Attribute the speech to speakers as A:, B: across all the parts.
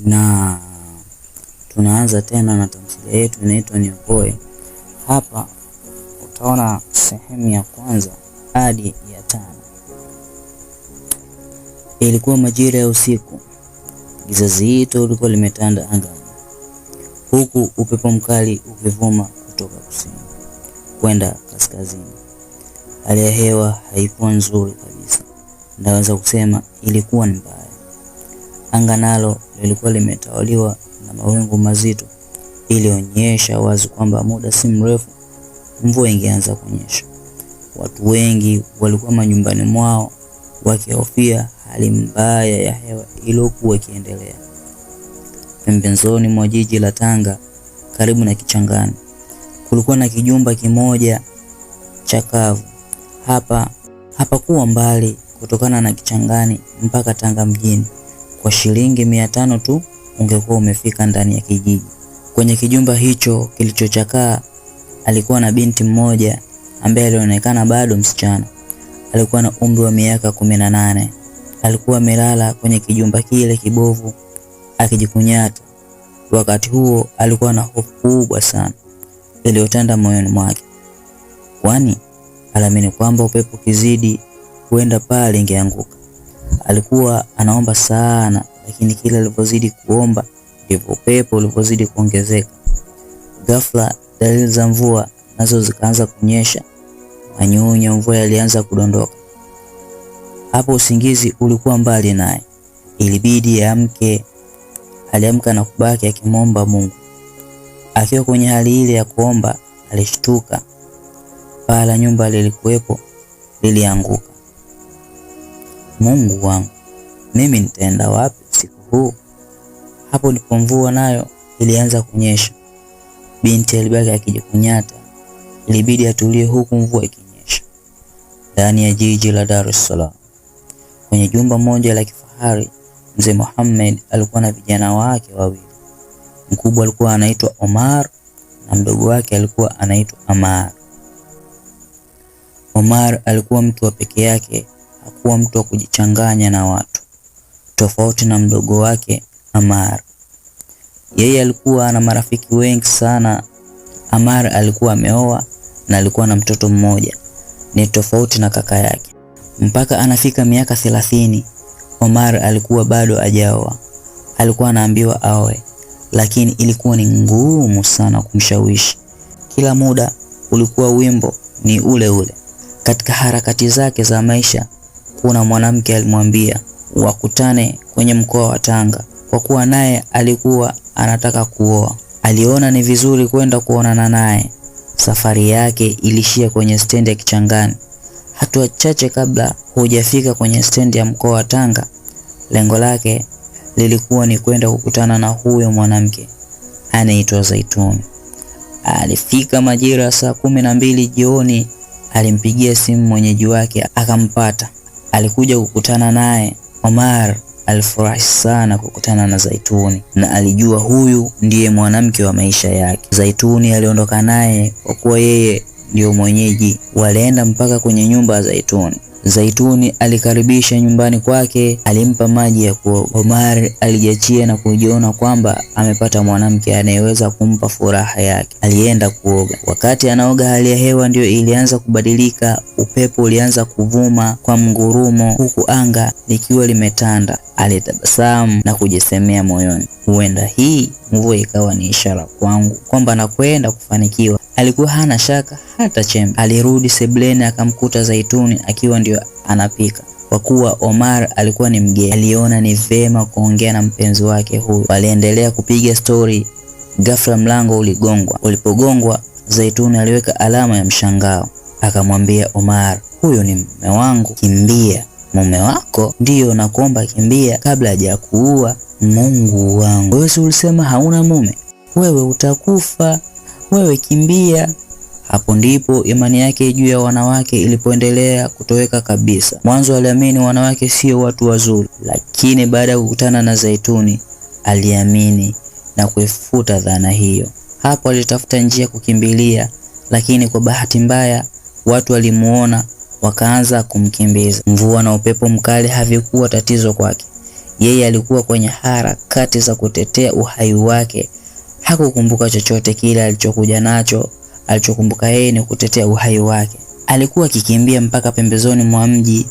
A: na tunaanza tena na tamthilia yetu inaitwa Niokoe. Hapa utaona sehemu ya kwanza hadi ya 5. Ilikuwa majira ya usiku, giza zito lilikuwa limetanda angani, huku upepo mkali ukivuma kutoka kusini kwenda kaskazini. Hali ya hewa haikuwa nzuri kabisa, naweza kusema ilikuwa ni mbaya. Anga nalo lilikuwa limetawaliwa na mawingu mazito, ilionyesha wazi kwamba muda si mrefu mvua ingeanza kunyesha. Watu wengi walikuwa manyumbani mwao wakihofia hali mbaya ya hewa iliyokuwa ikiendelea. Pembezoni mwa jiji la Tanga, karibu na Kichangani, kulikuwa na kijumba kimoja chakavu. Hapakuwa mbali kutokana na Kichangani mpaka Tanga mjini. Kwa shilingi 500 tu ungekuwa umefika ndani ya kijiji. Kwenye kijumba hicho kilichochakaa alikuwa na binti mmoja ambaye alionekana bado msichana. Alikuwa na umri wa miaka 18. Alikuwa amelala kwenye kijumba kile kibovu akijikunyata. Wakati huo alikuwa na hofu kubwa sana iliyotanda moyoni mwake, kwani aliamini kwamba upepo kizidi huenda pale ingeanguka. Alikuwa anaomba sana, lakini kila alipozidi kuomba ndivyo upepo ulipozidi kuongezeka. Ghafla dalili za mvua nazo zikaanza kunyesha. Manyunyu ya mvua yalianza kudondoka. Hapo usingizi ulikuwa mbali naye, ilibidi aamke. Aliamka na kubaki akimwomba Mungu. Akiwa kwenye hali ile ya kuomba, alishtuka. Paa la nyumba lilikuwepo lilianguka. Mungu wangu, mimi nitaenda wapi siku huu? Hapo ndipo mvua nayo ilianza kunyesha. Binti alibaki akijikunyata. Ilibidi atulie huku mvua ikinyesha. Ndani ya jiji la Dar es Salaam, kwenye jumba moja la kifahari, Mzee Muhammad alikuwa na vijana wake wawili. Mkubwa alikuwa anaitwa Omar na mdogo wake alikuwa anaitwa Amar. Omar alikuwa mtu wa peke yake, hakuwa mtu wa kujichanganya na watu, tofauti na mdogo wake Amar. Yeye alikuwa na marafiki wengi sana. Amar alikuwa ameoa na alikuwa na mtoto mmoja, ni tofauti na kaka yake. Mpaka anafika miaka 30, Omar alikuwa bado hajaoa. Alikuwa anaambiwa aoe, lakini ilikuwa ni ngumu sana kumshawishi. Kila muda ulikuwa wimbo ni ule ule. Katika harakati zake za maisha, kuna mwanamke alimwambia wakutane kwenye mkoa wa Tanga, kwa kuwa naye alikuwa anataka kuoa. Aliona ni vizuri kwenda kuonana naye. Safari yake ilishia kwenye stendi ya Kichangani. Hatua chache kabla hujafika kwenye stendi ya mkoa wa Tanga, lengo lake lilikuwa ni kwenda kukutana na huyo mwanamke anaitwa Zaituni. Alifika majira saa 12 jioni. Alimpigia simu mwenyeji wake akampata. Alikuja kukutana naye. Omar alifurahi sana kukutana na Zaituni na alijua huyu ndiye mwanamke wa maisha yake. Zaituni aliondoka naye kwa kuwa yeye ndio mwenyeji. Walienda mpaka kwenye nyumba ya Zaituni. Zaituni alikaribisha nyumbani kwake, alimpa maji ya kuoga. Omar alijiachia na kujiona kwamba amepata mwanamke anayeweza kumpa furaha yake. Alienda kuoga. Wakati anaoga, hali ya hewa ndio ilianza kubadilika. Upepo ulianza kuvuma kwa mgurumo, huku anga likiwa limetanda. Alitabasamu na kujisemea moyoni, huenda hii mvua ikawa ni ishara kwangu kwamba nakwenda kufanikiwa. Alikuwa hana shaka hata chembe. Alirudi sebuleni akamkuta Zaituni akiwa ndio anapika. Kwa kuwa Omar alikuwa ni mgeni, aliona ni vema kuongea na mpenzi wake huyu. Waliendelea kupiga story. Ghafla mlango uligongwa. Ulipogongwa, Zaituni aliweka alama ya mshangao. Akamwambia Omar, huyo ni mume wangu, kimbia. Mume wako? Ndiyo, nakuomba kimbia kabla hajakuua. Mungu wangu, wewe ulisema hauna mume? Wewe utakufa. Wewe kimbia. Hapo ndipo imani yake juu ya wanawake ilipoendelea kutoweka kabisa. Mwanzo aliamini wanawake sio watu wazuri, lakini baada ya kukutana na Zaituni aliamini na kuifuta dhana hiyo. Hapo alitafuta njia kukimbilia, lakini kwa bahati mbaya watu walimuona wakaanza kumkimbiza. Mvua na upepo mkali havikuwa tatizo kwake. Yeye alikuwa kwenye harakati za kutetea uhai wake. Hakukumbuka chochote kile alichokuja nacho. Alichokumbuka yeye ni kutetea uhai wake. Alikuwa akikimbia mpaka pembezoni mwa mji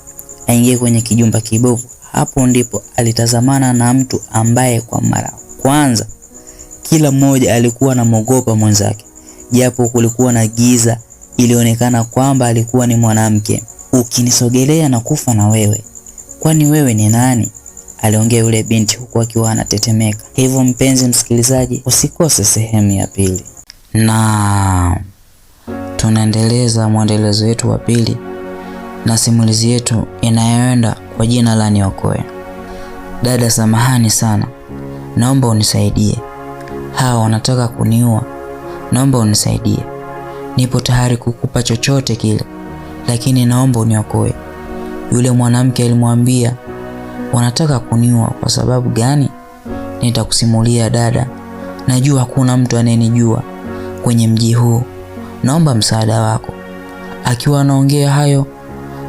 A: aingie kwenye kijumba kibovu. Hapo ndipo alitazamana na mtu ambaye kwa mara kwanza kila mmoja alikuwa anamwogopa mwenzake. Japo kulikuwa na giza, ilionekana kwamba alikuwa ni mwanamke. Ukinisogelea na kufa na wewe. Kwani wewe ni nani? Aliongea yule binti huku akiwa anatetemeka. Hivyo mpenzi msikilizaji, usikose sehemu ya pili. Na tunaendeleza mwendelezo wetu wa pili na simulizi yetu inayoenda kwa jina la Niokoe. Dada, samahani sana. Naomba unisaidie. Hawa wanataka kuniua. Naomba unisaidie. Nipo tayari kukupa chochote kile, lakini naomba uniokoe. Yule mwanamke alimwambia, wanataka kuniua kwa sababu gani? Nitakusimulia dada. Najua hakuna mtu anayenijua kwenye mji huu. Naomba msaada wako. Akiwa anaongea hayo,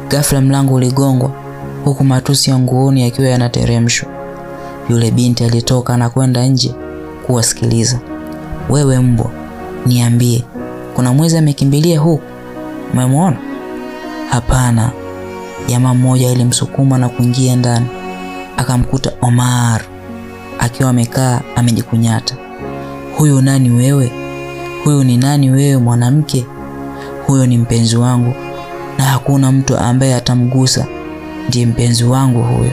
A: ghafla mlango uligongwa huku matusi ya nguoni yakiwa yanateremshwa. Yule binti alitoka na kwenda nje kuwasikiliza. Wewe mbwa, niambie, kuna mwizi amekimbilia huku? Umemwona? Hapana. Jamaa mmoja alimsukuma na kuingia ndani. Akamkuta Omar akiwa amekaa amejikunyata. Huyo nani wewe? Huyo ni nani wewe mwanamke? Huyo ni mpenzi wangu na hakuna mtu ambaye atamgusa. Ndiye mpenzi wangu huyo.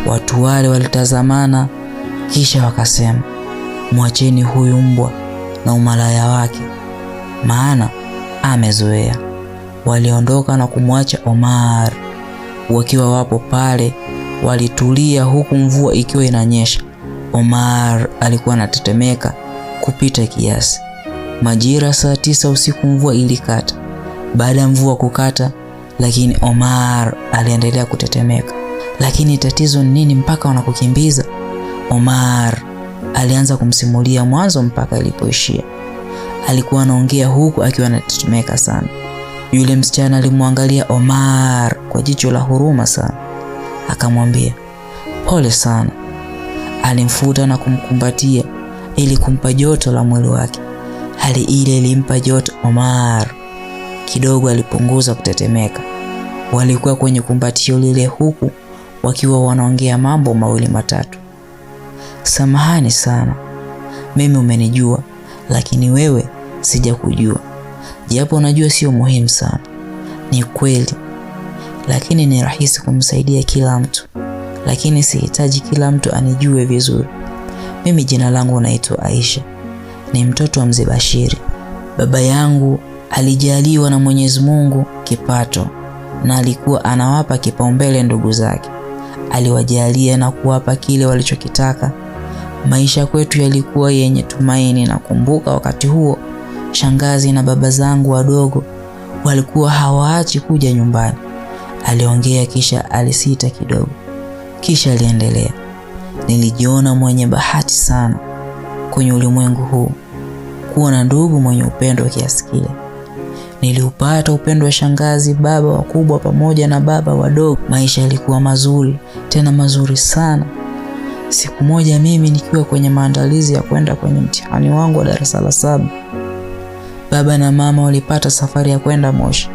A: Watu wale walitazamana kisha wakasema, mwacheni huyu mbwa na umalaya wake, maana amezoea. Waliondoka na kumwacha Omar. Wakiwa wapo pale, walitulia huku mvua ikiwa inanyesha. Omar alikuwa anatetemeka kupita kiasi. Majira saa 9 usiku mvua ilikata. Baada ya mvua kukata, lakini Omar aliendelea kutetemeka. Lakini tatizo ni nini mpaka wanakukimbiza? Omar alianza kumsimulia mwanzo mpaka ilipoishia. Alikuwa anaongea huku akiwa anatetemeka sana. Yule msichana alimwangalia Omar kwa jicho la huruma sana. Akamwambia, pole sana. Alimfuta na kumkumbatia ili kumpa joto la mwili wake. Hali ile ilimpa joto Omar. Kidogo alipunguza kutetemeka. Walikuwa kwenye kumbatio lile huku wakiwa wanaongea mambo mawili matatu. Samahani sana. Mimi umenijua, lakini wewe sijakujua. Japo najua sio muhimu sana. Ni kweli. Lakini ni rahisi kumsaidia kila mtu. Lakini sihitaji kila mtu anijue vizuri. Mimi jina langu naitwa Aisha. Ni mtoto wa mzee Bashiri. Baba yangu alijaliwa na Mwenyezi Mungu kipato na alikuwa anawapa kipaumbele ndugu zake. Aliwajalia na kuwapa kile walichokitaka. Maisha kwetu yalikuwa yenye tumaini. Na kumbuka wakati huo shangazi na baba zangu wadogo walikuwa hawaachi kuja nyumbani. Aliongea kisha alisita kidogo. Kisha aliendelea. Nilijiona mwenye bahati sana kwenye ulimwengu huu kuwa na ndugu mwenye upendo kiasi kile. Niliupata upendo wa shangazi, baba wakubwa pamoja na baba wadogo. Maisha yalikuwa mazuri, tena mazuri sana. Siku moja mimi nikiwa kwenye maandalizi ya kwenda kwenye mtihani wangu wa darasa la 7, baba na mama walipata safari ya kwenda Moshi.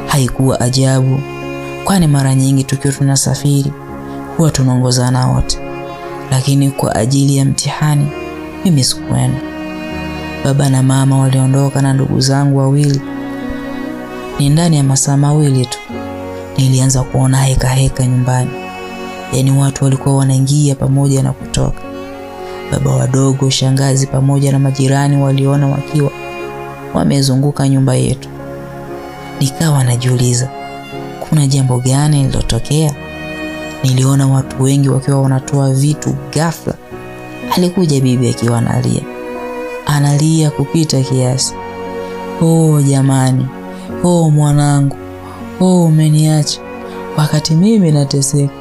A: Haikuwa ajabu, kwani mara nyingi tukiwa tunasafiri huwa tunaongozana wote. Lakini kwa ajili ya mtihani mimi sikuenda. Baba na mama waliondoka na ndugu zangu wawili. Ni ndani ya masaa mawili tu nilianza kuona heka nyumbani. Yaani watu walikuwa wanaingia pamoja na kutoka. Baba wadogo, shangazi pamoja na majirani waliona wakiwa wamezunguka nyumba yetu. Nikawa najiuliza, kuna jambo gani lilotokea? Niliona watu wengi wakiwa wanatoa vitu. Ghafla alikuja bibi akiwa analia kupita kiasi. Oh jamani, oh mwanangu, oh umeniacha wakati mimi nateseka,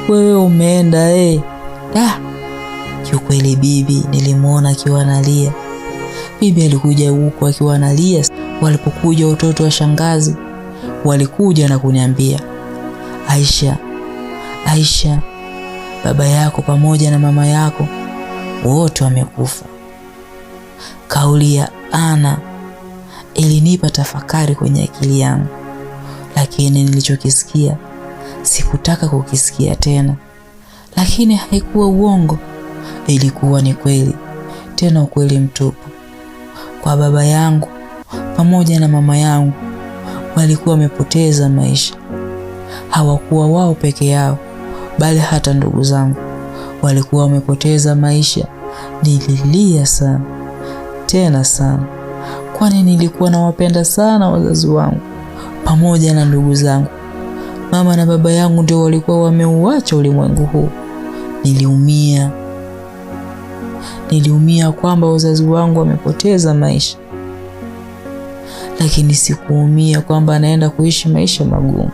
A: wewe umeenda Kiukweli bibi nilimuona akiwa analia. Bibi alikuja huko akiwa analia. Walipokuja watoto wa shangazi walikuja na kuniambia, Aisha, baba yako pamoja na mama yako wote wamekufa. Kauli ya Ana ilinipa tafakari kwenye akili yangu, lakini nilichokisikia sikutaka kukisikia tena. Lakini haikuwa uongo, ilikuwa ni kweli, tena ukweli mtupu. Kwa baba yangu pamoja na mama yangu walikuwa wamepoteza maisha. Hawakuwa wao peke yao, bali hata ndugu zangu walikuwa wamepoteza maisha. Nililia sana, tena sana, kwani nilikuwa nawapenda sana wazazi wangu pamoja na ndugu zangu. Mama na baba yangu ndio walikuwa wameuacha ulimwengu huu. Niliumia kwamba wazazi wangu wamepoteza maisha, lakini sikuumia kwamba anaenda kuishi maisha magumu.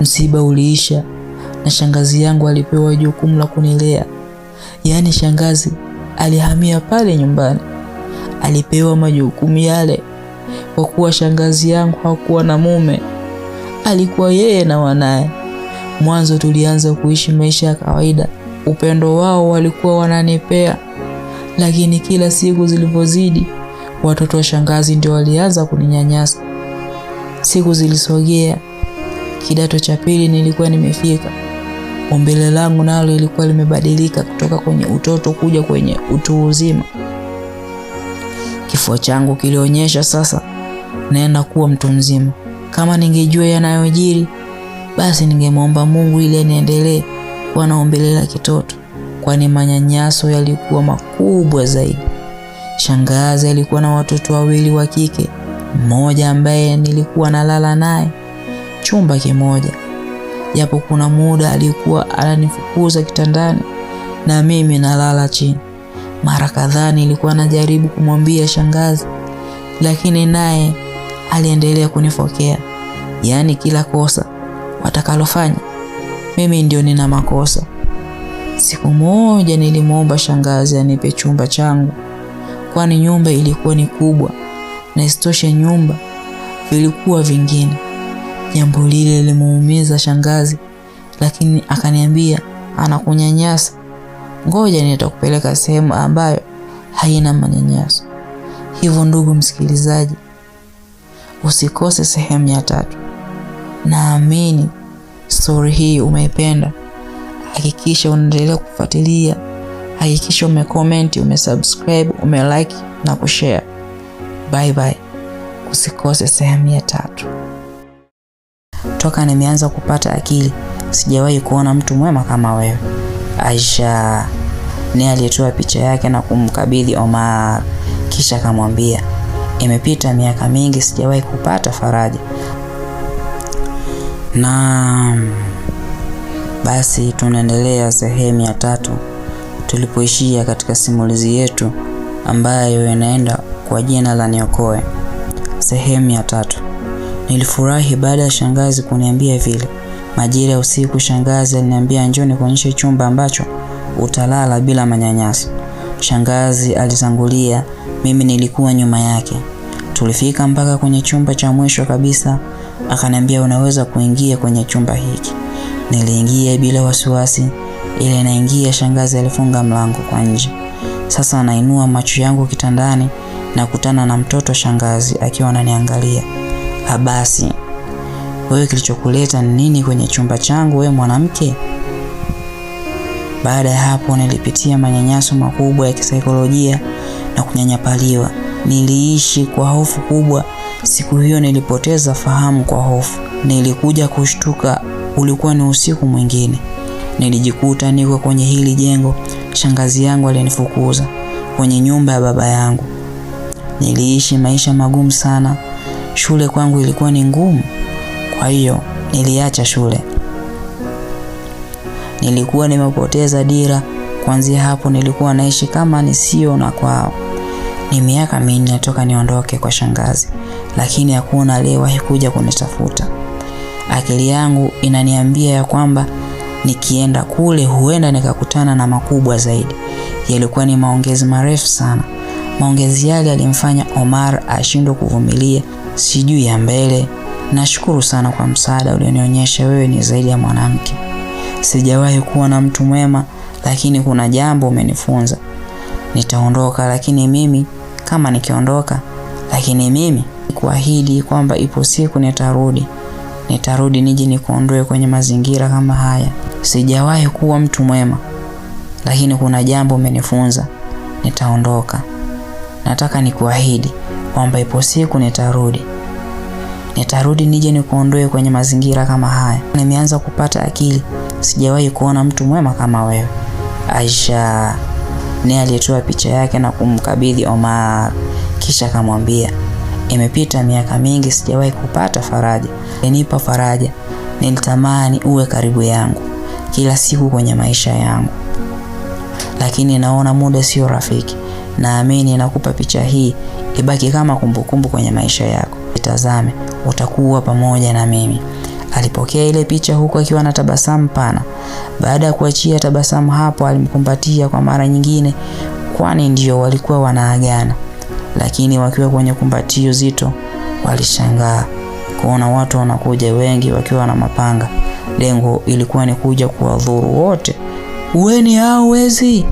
A: Msiba uliisha na shangazi yangu alipewa jukumu la kunilea. Yaani shangazi alihamia pale nyumbani, alipewa majukumu yale kwa kuwa shangazi yangu hakuwa na mume, alikuwa yeye na wanaye. Mwanzo tulianza kuishi maisha ya kawaida, upendo wao walikuwa wananipea, lakini kila siku zilipozidi watoto wa shangazi ndio walianza kuninyanyasa. Siku zilisogea, kidato cha pili nilikuwa nimefika. Umbile langu nalo lilikuwa limebadilika kutoka kwenye utoto kuja kwenye utu uzima. Kifua changu kilionyesha sasa naenda kuwa mtu mzima. Kama ningejua yanayojiri, basi ningemwomba Mungu ili niendelee kuwa na umbile la kitoto, kwani manyanyaso yalikuwa makubwa zaidi. Shangazi alikuwa na watoto wawili wa kike, mmoja ambaye nilikuwa nalala naye chumba kimoja. Japo kuna muda alikuwa ananifukuza kitandani na mimi nalala chini. Mara kadhaa nilikuwa najaribu kumwambia shangazi, lakini naye aliendelea kunifokea. Yaani kila kosa watakalofanya mimi ndio nina makosa. Siku moja nilimuomba shangazi anipe chumba changu, kwani nyumba ilikuwa ni kubwa na isitoshe nyumba vilikuwa vingine. Jambo lile limuumiza shangazi, lakini akaniambia anakunyanyasa, ngoja nitakupeleka sehemu ambayo haina manyanyaso. Hivyo ndugu msikilizaji, usikose sehemu ya 3. Naamini story hii umeipenda. Hakikisha unaendelea kufuatilia, hakikisha umecomment, umesubscribe, umelike na kushare. Bye bye. Usikose sehemu ya 3. Toka nimeanza kupata akili, sijawahi kuona mtu mwema kama wewe. Aisha ni aliyetoa picha yake na kumkabidhi Omar, kisha akamwambia, imepita miaka mingi sijawahi kupata faraja. Na basi tunaendelea sehemu ya 3 tulipoishia katika simulizi yetu ambayo inaenda kwa jina la Niokoe. Sehemu ya 3. Nilifurahi baada ya shangazi kuniambia vile. Majira ya usiku shangazi aliniambia njoo nikuonyeshe chumba ambacho utalala bila manyanyaso. Shangazi alitangulia, mimi nilikuwa nyuma yake. Tulifika mpaka kwenye chumba cha mwisho kabisa, akaniambia unaweza kuingia kwenye chumba hiki. Niliingia bila wasiwasi. Ile naingia shangazi alifunga mlango kwa nje. Sasa nainua macho yangu kitandani na kutana na mtoto shangazi akiwa ananiangalia. Abasi, wewe kilichokuleta ni nini kwenye chumba changu wewe mwanamke? Baada ya hapo nilipitia manyanyaso makubwa ya kisaikolojia na kunyanyapaliwa. Niliishi kwa hofu kubwa. Siku hiyo nilipoteza fahamu kwa hofu. Nilikuja kushtuka, ulikuwa ni usiku mwingine. Nilijikuta niko kwenye hili jengo shangazi yangu alinifukuza, kwenye nyumba ya baba yangu. Niliishi maisha magumu sana. Shule kwangu ilikuwa ni ngumu, kwa hiyo niliacha shule. Nilikuwa nimepoteza dira. Kuanzia hapo nilikuwa naishi kama nisio na kwao. Ni miaka 4 toka niondoke kwa shangazi, lakini hakuna aliyewahi kuja kunitafuta. Akili yangu inaniambia ya kwamba nikienda kule huenda nikakutana na makubwa zaidi. Yalikuwa ni maongezi marefu sana. Maongezi yale yalimfanya Omar ashindwe kuvumilia. Sijui ya mbele. Nashukuru sana kwa msaada ulionionyesha, wewe ni zaidi ya mwanamke.
B: sijawahi kuwa na mtu mwema, lakini kuna jambo umenifunza. Nitaondoka, lakini mimi kama nikiondoka, lakini mimi kuahidi kwamba ipo siku nitarudi. Nitarudi nije nikuondoe kwenye mazingira kama haya. Sijawahi kuwa mtu mwema, lakini kuna jambo umenifunza. Nitaondoka. Nataka nikuahidi kwamba ipo siku nitarudi. Nitarudi nije nikuondoe kwenye mazingira kama haya. Nimeanza kupata akili. Sijawahi kuona mtu mwema kama wewe. Aisha ni alitoa picha yake na kumkabidhi Omar, kisha akamwambia, imepita miaka mingi sijawahi kupata faraja. Nipa faraja. Nilitamani uwe karibu yangu kila siku kwenye maisha yangu, lakini naona muda sio rafiki. Naamini nakupa picha hii ibaki kama kumbukumbu kwenye maisha yako. Itazame, utakuwa pamoja na mimi. Alipokea ile picha huku akiwa na tabasamu pana. Baada ya kuachia tabasamu hapo, alimkumbatia kwa mara nyingine, kwani ndio walikuwa wanaagana. Lakini wakiwa kwenye kumbatio zito, walishangaa kuona watu wanakuja wengi wakiwa na mapanga. Lengo ilikuwa ni kuja kuwadhuru wote. Uweni hao wezi.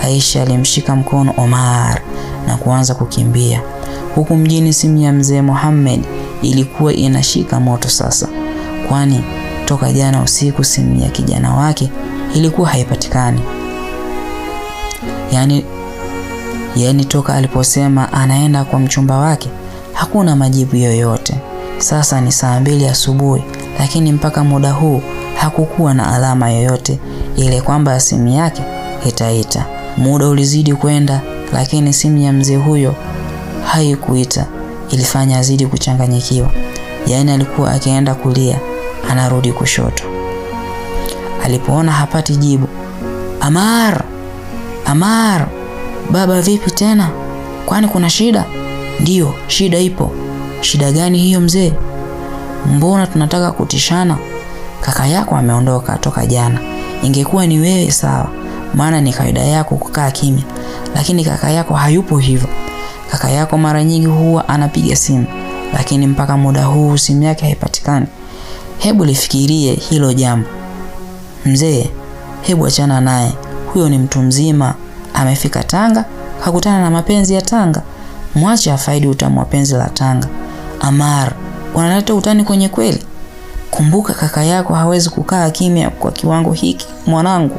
B: Aisha alimshika mkono Omar na kuanza kukimbia. Huku mjini simu ya mzee Mohamed ilikuwa inashika moto sasa, kwani toka jana usiku simu ya kijana wake ilikuwa haipatikani. Yaani toka aliposema anaenda kwa mchumba wake hakuna majibu yoyote. Sasa ni saa 2 asubuhi, lakini mpaka muda huu hakukuwa na alama yoyote ile kwamba simu yake itaita. Muda ulizidi kwenda, lakini simu ya mzee huyo haikuita. Ilifanya azidi kuchanganyikiwa. Yaani alikuwa akienda kulia, anarudi kushoto. Alipoona hapati jibu, Amar, baba vipi tena? Kwani kuna shida? Ndio, shida ipo. Shida gani hiyo mzee? Mbona tunataka kutishana? Kaka yako ameondoka toka jana. Ingekuwa ni wewe sawa, maana ni kawaida yako kukaa kimya, lakini kaka yako hayupo hivyo. Kaka yako mara nyingi huwa anapiga simu, lakini mpaka muda huu simu yake haipatikani. Hebu lifikirie hilo jambo mzee. Hebu achana naye, huyo ni mtu mzima. Amefika Tanga, hakutana na mapenzi ya Tanga. Mwache afaidi utamu wa penzi la Tanga. Amar, unaleta utani kwenye kweli? Kumbuka kaka yako hawezi kukaa kimya kwa kiwango hiki mwanangu.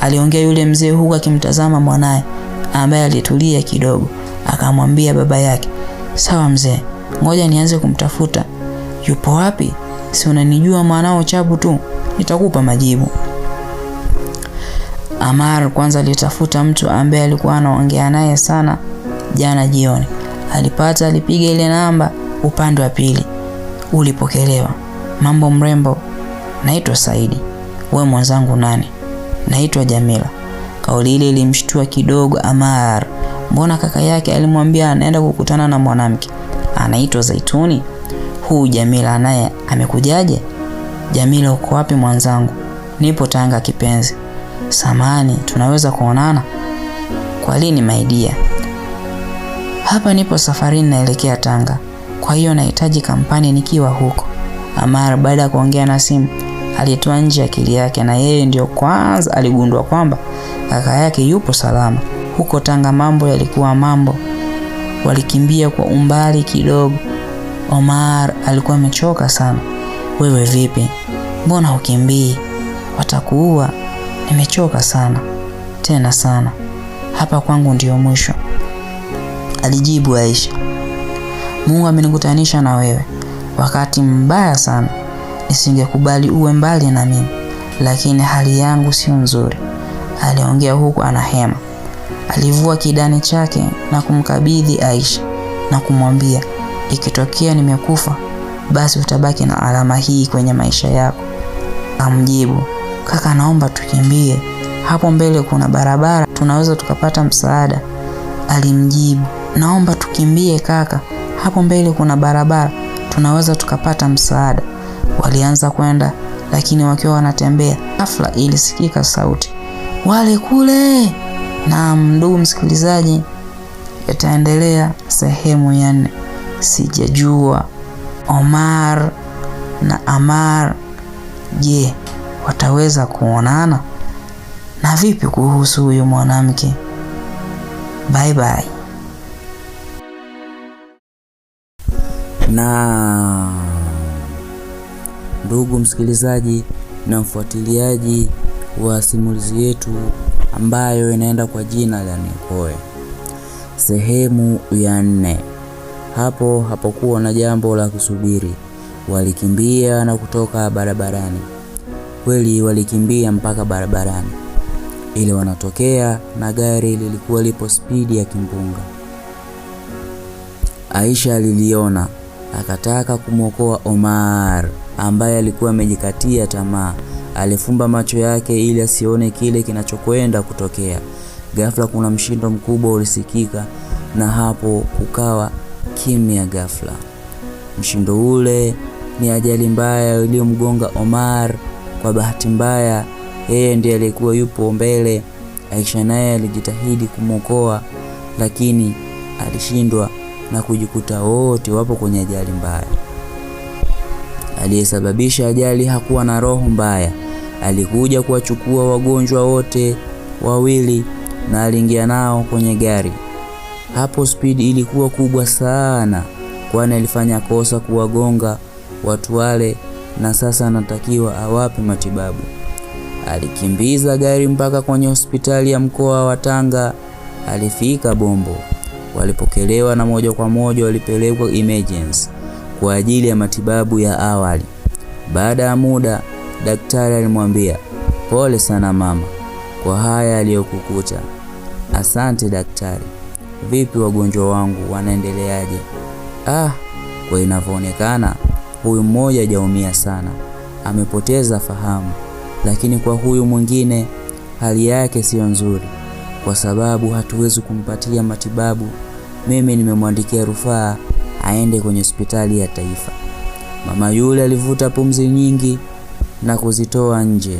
B: Aliongea yule mzee huku akimtazama mwanae ambaye alitulia kidogo. Akamwambia baba yake, sawa mzee, ngoja nianze kumtafuta. Yupo wapi? Si unanijua mwanao Chabu tu, nitakupa majibu. Amar kwanza alitafuta mtu ambaye alikuwa anaongea naye sana jana jioni. Alipiga ile namba upande wa pili. Ulipokelewa. Mambo mrembo. Naitwa Saidi. Wewe mwenzangu nani? Naitwa Jamila. Kauli ile ilimshtua kidogo Amar. Mbona kaka yake alimwambia anaenda kukutana na mwanamke anaitwa Zaituni? Huu Jamila naye amekujaje? Jamila, uko wapi mwenzangu? Nipo Tanga kipenzi. Samani, tunaweza kuonana? Kwa lini maidia? Hapa nipo safarini naelekea Tanga, kwa hiyo nahitaji kampani nikiwa huko. Amar baada ya kuongea na simu alitoa nje akili yake, na yeye ndio kwanza aligundua kwamba kaka yake yupo salama. Huko Tanga mambo yalikuwa mambo. Walikimbia kwa umbali kidogo. Omar alikuwa amechoka sana. Wewe vipi? Mbona hukimbii? Watakuua. Nimechoka sana. Tena sana. Hapa kwangu ndio mwisho. Alijibu Aisha. Mungu amenikutanisha na wewe wakati mbaya sana. Nisingekubali uwe mbali na mimi, lakini hali yangu sio nzuri. Aliongea huku anahema. Alivua kidani chake na kumkabidhi Aisha na kumwambia, ikitokea nimekufa, basi utabaki na alama hii kwenye maisha yako. Amjibu, kaka naomba tukimbie. Hapo mbele kuna barabara, tunaweza tukapata msaada. Alimjibu, naomba tukimbie kaka. Hapo mbele kuna barabara, tunaweza tukapata msaada. Walianza kwenda, lakini wakiwa wanatembea, ghafla ilisikika sauti, wale kule. Na ndugu msikilizaji, itaendelea sehemu ya 4. Sijajua Omar na Amar, je, wataweza kuonana? Na vipi kuhusu huyu mwanamke? Bye bye.
A: Na ndugu msikilizaji na mfuatiliaji wa simulizi yetu ambayo inaenda kwa jina la Nikoe, sehemu ya 4. Hapo hapokuwa na jambo la kusubiri, walikimbia na kutoka barabarani. Kweli walikimbia mpaka barabarani. Ile wanatokea na gari lilikuwa lipo spidi ya kimbunga. Aisha aliliona, akataka kumwokoa Omar ambaye alikuwa amejikatia tamaa. Alifumba macho yake ili asione kile kinachokwenda kutokea. Ghafla kuna mshindo mkubwa ulisikika, na hapo kukawa kimya ghafla. Mshindo ule ni ajali mbaya iliyomgonga Omar. Kwa bahati mbaya yeye ndiye alikuwa yupo mbele. Aisha naye alijitahidi kumwokoa, lakini alishindwa na kujikuta wote wapo kwenye ajali mbaya. Aliyesababisha ajali hakuwa na roho mbaya. Alikuja kuwachukua wagonjwa wote wawili na aliingia nao kwenye gari. Hapo spidi ilikuwa kubwa sana, kwani alifanya kosa kuwagonga watu wale, na sasa anatakiwa awape matibabu. Alikimbiza gari mpaka kwenye hospitali ya mkoa wa Tanga. Alifika Bombo, walipokelewa na moja kwa moja walipelekwa emergency kwa ajili ya matibabu ya awali. Baada ya muda, daktari alimwambia, pole sana mama kwa haya aliyokukuta. Asante daktari. Vipi wagonjwa wangu wanaendeleaje? Kwa inavyoonekana huyu mmoja hajaumia sana, amepoteza fahamu, lakini kwa huyu mwingine hali yake sio nzuri, kwa sababu hatuwezi kumpatia matibabu. Mimi nimemwandikia rufaa aende kwenye hospitali ya taifa. Mama yule alivuta pumzi nyingi na kuzitoa nje.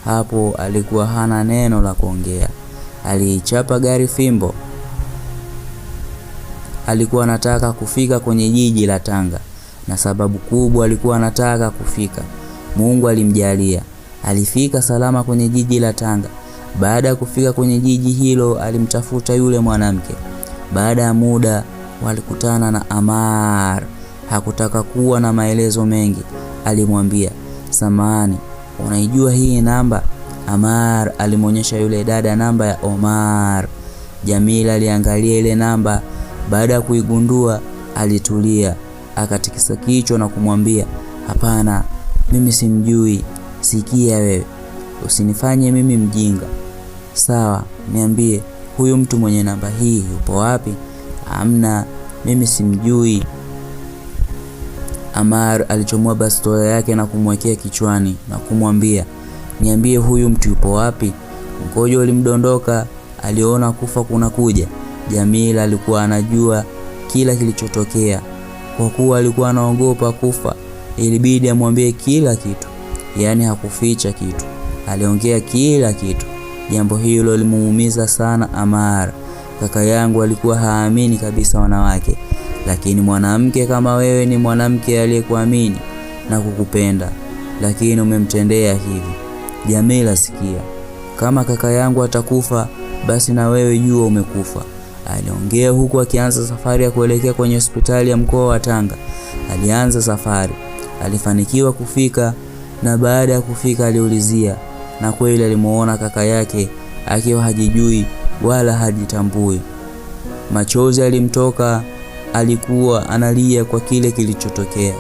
A: Hapo alikuwa hana neno la kuongea. Aliichapa gari fimbo. Alikuwa anataka kufika kwenye jiji la Tanga, na sababu kubwa alikuwa anataka kufika, Mungu alimjalia. Alifika salama kwenye jiji la Tanga. Baada ya kufika kwenye jiji hilo, alimtafuta yule mwanamke. Baada ya muda walikutana na Amar. Hakutaka kuwa na maelezo mengi. Alimwambia, samahani, unaijua hii namba? Amar alimonyesha yule dada namba ya Omar. Jamila aliangalia ile namba. Baada ya kuigundua alitulia, akatikisa kichwa na kumwambia, hapana, mimi simjui. Sikia wewe, usinifanye mimi mjinga. Sawa, niambie huyu mtu mwenye namba hii yupo wapi? Amna, mimi simjui. Amar alichomoa bastola yake na kumwekea kichwani na kumwambia, niambie huyu mtu yupo wapi? Mkojo ulimdondoka. Aliona kufa kunakuja. Jamila alikuwa anajua kila kilichotokea. Kwa kuwa alikuwa anaogopa kufa, ilibidi amwambie kila kitu. Yaani hakuficha kitu, aliongea kila kitu. Jambo hilo limuumiza sana Amar. Kaka yangu alikuwa haamini kabisa wanawake, lakini mwanamke kama wewe ni mwanamke aliyekuamini na kukupenda, lakini umemtendea hivi. Jamila, sikia, kama kaka yangu atakufa, basi na wewe jua umekufa. Aliongea huku akianza safari ya kuelekea kwenye hospitali ya mkoa wa Tanga. Alianza safari, alifanikiwa kufika, na baada ya kufika aliulizia, na kweli alimuona kaka yake akiwa hajijui wala hajitambui. Machozi alimtoka, alikuwa analia kwa kile kilichotokea.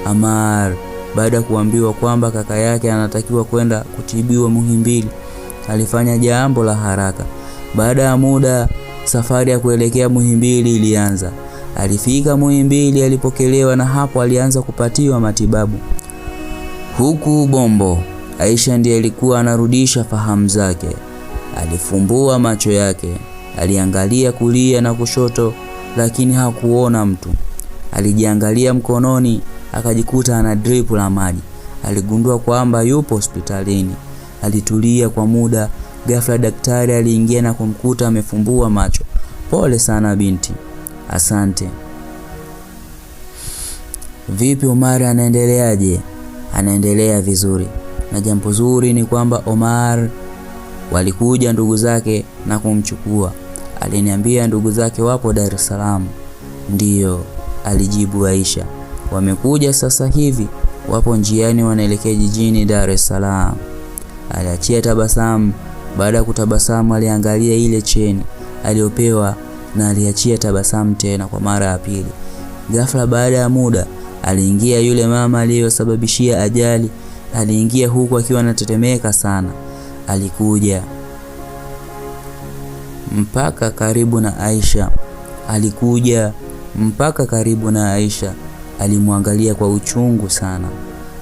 A: Amar, baada ya kuambiwa kwamba kaka yake anatakiwa kwenda kutibiwa Muhimbili, alifanya jambo la haraka. Baada ya muda, safari ya kuelekea Muhimbili ilianza. Alifika Muhimbili, alipokelewa, na hapo alianza kupatiwa matibabu. Huku Bombo, Aisha ndiye alikuwa anarudisha fahamu zake. Alifumbua macho yake, aliangalia kulia na kushoto, lakini hakuona mtu. Alijiangalia mkononi, akajikuta ana drip la maji. Aligundua kwamba yupo hospitalini. Alitulia kwa muda. Ghafla daktari aliingia na kumkuta amefumbua macho. Pole sana binti. Asante. Vipi Omar anaendeleaje? Anaendelea vizuri. Na jambo zuri ni kwamba Omar walikuja ndugu zake na kumchukua. Aliniambia ndugu zake wapo Dar es Salaam. Ndiyo, alijibu Aisha. Wamekuja sasa hivi, wapo njiani wanaelekea jijini Dar es Salaam. Aliachia tabasamu. Baada ya kutabasamu aliangalia ile cheni aliyopewa na aliachia tabasamu tena kwa mara ya pili. Ghafla baada ya muda aliingia yule mama aliyosababishia ajali. Aliingia huku akiwa anatetemeka sana. Alikuja mpaka karibu na Aisha. Alimwangalia kwa uchungu sana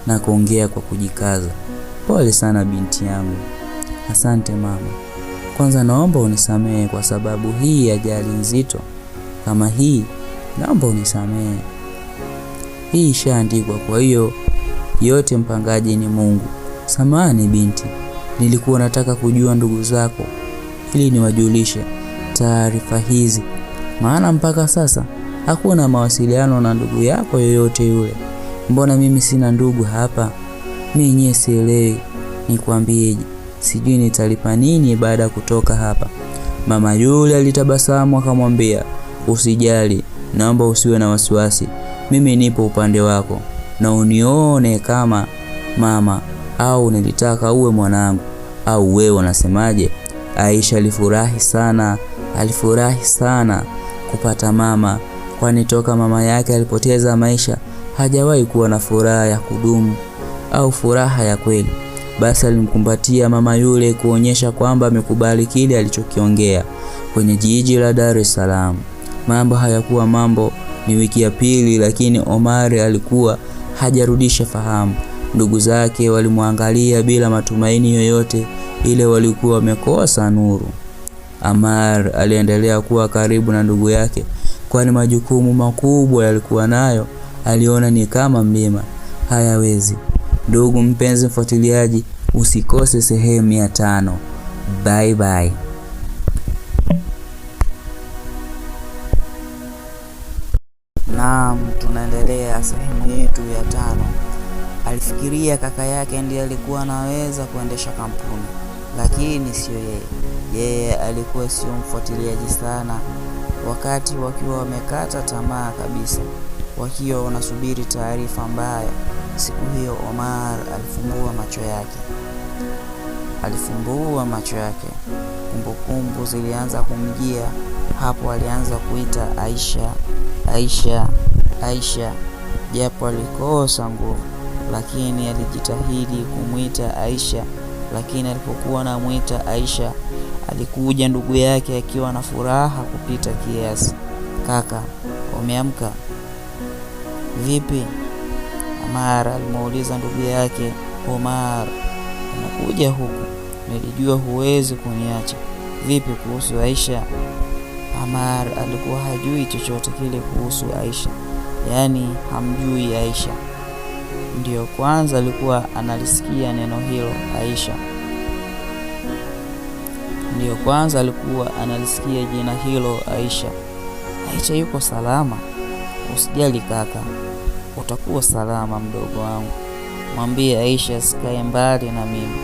A: na kuongea kwa kujikaza. Pole sana binti yangu. Asante mama. Kwanza naomba unisamehe kwa sababu hii ajali nzito kama hii, naomba unisamehe. Hii ishaandikwa, kwa hiyo yote mpangaji ni Mungu. Samahani binti, nilikuwa nataka kujua ndugu zako ili niwajulishe taarifa hizi, maana mpaka sasa hakuna mawasiliano na ndugu yako yoyote yule. Mbona mimi sina ndugu hapa? Mimi nyewe sielewi nikwambieje. Sijui nitalipa nini baada ya kutoka hapa. Mama yule alitabasamu akamwambia, usijali, naomba usiwe na wasiwasi. Mimi nipo upande wako na unione kama mama au nilitaka uwe mwanangu au wewe unasemaje? Aisha alifurahi sana kupata mama, kwani toka mama yake alipoteza maisha hajawahi kuwa na furaha ya kudumu au furaha ya kweli. Basi alimkumbatia mama yule kuonyesha kwamba amekubali kile alichokiongea. Kwenye jiji la Dar es Salaam mambo hayakuwa mambo. Ni wiki ya pili, lakini Omar alikuwa hajarudisha fahamu. Ndugu zake walimwangalia bila matumaini yoyote, ile walikuwa wamekosa nuru. Omar aliendelea kuwa karibu na ndugu yake, kwani majukumu makubwa yalikuwa nayo. Aliona ni kama mlima, hayawezi. Ndugu mpenzi mfuatiliaji, usikose sehemu ya 5. Bye bye.
B: Naam, tunaendelea sehemu yetu ya 5. Alifikiria kaka yake ndiye alikuwa anaweza kuendesha kampuni, lakini sio yeye. Yeye alikuwa sio mfuatiliaji sana. Wakati wakiwa wamekata tamaa kabisa, wakiwa wanasubiri taarifa mbaya, siku hiyo Omar alifumbua macho yake. Kumbukumbu zilianza kumjia. Hapo alianza kuita Aisha, japo alikosa nguvu, lakini alijitahidi kumuita Aisha. Lakini alipokuwa anamuita Aisha, alikuja ndugu yake akiwa na furaha kupita kiasi. Kaka, umeamka? Vipi? Omar alimuuliza ndugu yake. Omar, unakuja huku? Nilijua huwezi kuniacha. Vipi kuhusu Aisha? Omar alikuwa hajui chochote kile kuhusu Aisha. Yaani hamjui Aisha. Ndiyo kwanza alikuwa analisikia neno hilo Aisha. Ndiyo kwanza alikuwa analisikia jina hilo Aisha. Aisha yuko salama. Usijali kaka, utakuwa salama mdogo wangu. Mwambie Aisha sikae mbali na mimi,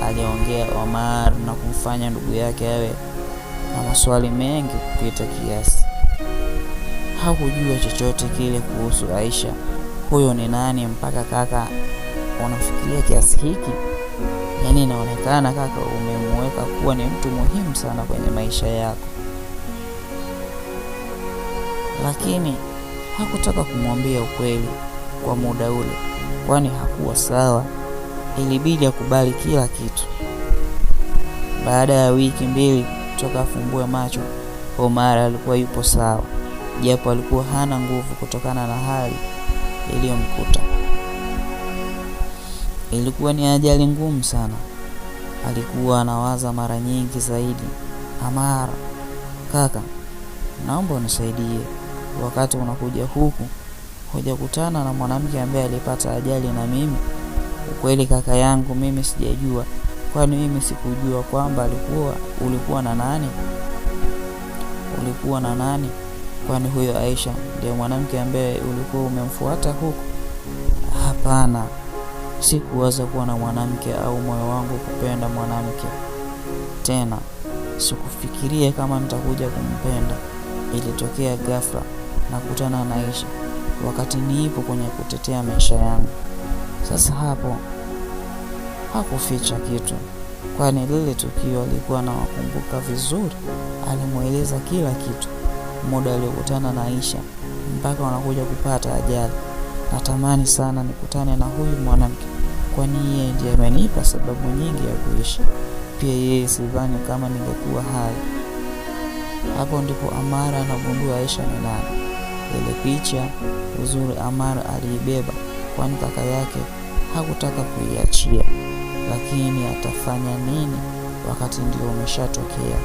B: aliongea Omar na kumfanya ndugu yake awe na maswali mengi kupita kiasi. Hakujua chochote kile kuhusu Aisha. Huyo ni nani mpaka kaka unafikiria kiasi hiki? Yaani inaonekana kaka umemweka kuwa ni mtu muhimu sana kwenye maisha yako. Lakini hakutaka kumwambia ukweli kwa muda ule, kwani hakuwa sawa. Ilibidi akubali kila kitu. Baada ya wiki 2 toka afumbue macho, Omar alikuwa yupo sawa, japo alikuwa hana nguvu kutokana na hali iliyomkuta. Ilikuwa ni ajali ngumu sana. Alikuwa anawaza mara nyingi zaidi. Omar, kaka, naomba unisaidie. Wakati unakuja huku, hujakutana na mwanamke ambaye alipata ajali na mimi? Ukweli kaka yangu, mimi sijajua. Kwani mimi sikujua kwamba ulikuwa na nani? Ulikuwa na nani? Kwani huyo Aisha ndiye mwanamke ambaye ulikuwa umemfuata huku? Hapana,
C: Sikuwaza kuwa na mwanamke au moyo wangu kupenda mwanamke tena. Sikufikiria kama nitakuja kumpenda. Ilitokea ghafla na kutana na Aisha wakati nipo kwenye kutetea maisha yangu. Sasa hapo hakuficha kitu, kwani lile tukio alikuwa anawakumbuka vizuri. Alimueleza kila kitu, muda aliokutana na Aisha mpaka wanakuja kupata ajali. Natamani sana nikutane na huyu mwanamke, kwani yeye ndiye amenipa sababu nyingi ya kuishi. Pia yeye sidhani kama ningekuwa hai. Hapo ndipo Amara anagundua Aisha ni nani. Ile picha uzuri Amara aliibeba, kwani kaka yake hakutaka kuiachia. Lakini atafanya nini wakati ndio umeshatokea?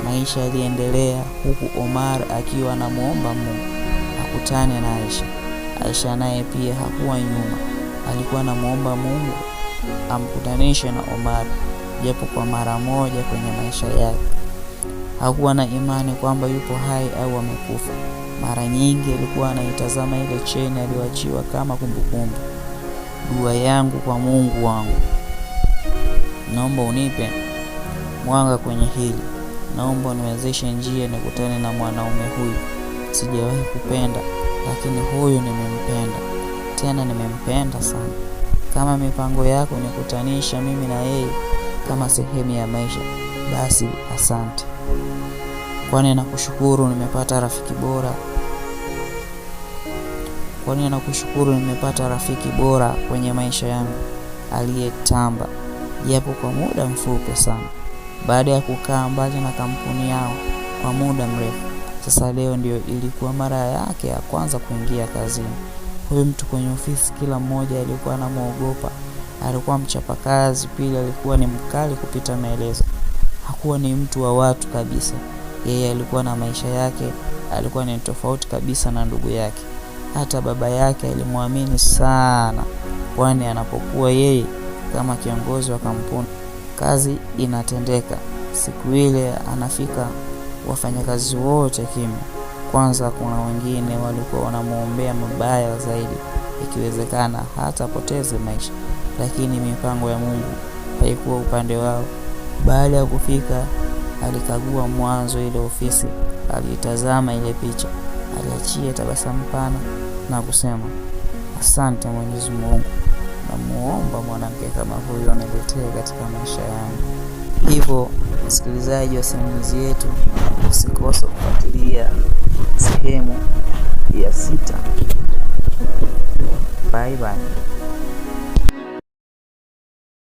C: Maisha yaliendelea huku Omar akiwa anamuomba Mungu akutane na Aisha. Aisha naye pia hakuwa nyuma, alikuwa anamuomba Mungu amkutanishe na Omar japo kwa mara moja kwenye maisha yake. Hakuwa na imani kwamba yupo hai au amekufa. Mara nyingi alikuwa anaitazama ile cheni aliyoachiwa kama kumbukumbu. Dua yangu kwa Mungu wangu, naomba unipe mwanga kwenye hili. Naomba uniwezeshe njia nikutane na mwanaume huyu. Sijawahi kupenda, lakini huyu nimempenda. Tena nimempenda sana. Kama mipango yako nikutanisha mimi na yeye kama sehemu ya maisha, basi asante. Kwani nakushukuru nimepata rafiki bora. Rafiki bora kwenye maisha yangu, aliyetamba japo kwa muda mfupi sana. Baada ya kukaa mbali na kampuni yao kwa muda mrefu, sasa leo ndio ilikuwa mara yake ya kwanza kuingia kazini. Huyu mtu kwenye ofisi kila mmoja alikuwa anamuogopa. Alikuwa mchapakazi, pili alikuwa ni mkali kupita maelezo. Hakuwa ni mtu wa watu kabisa. Yeye alikuwa na maisha yake, alikuwa ni tofauti kabisa na ndugu yake. Hata baba yake alimwamini sana, kwani anapokuwa yeye kama kiongozi wa kampuni, kazi inatendeka. Siku ile anafika, wafanyakazi wote kimya. Kwanza kuna wengine walikuwa wanamuombea mabaya zaidi, ikiwezekana hata poteze maisha. Lakini mipango ya Mungu haikuwa upande wao. Baada ya kufika, alikagua mwanzo ile ofisi, alitazama ile picha, aliachia tabasamu pana na kusema, asante Mwenyezi Mungu, namuomba mwanamke kama huyo aniletee katika maisha yangu. Hivyo msikilizaji wa simulizi yetu, usikose kufuatilia sehemu ya 6. Bye bye.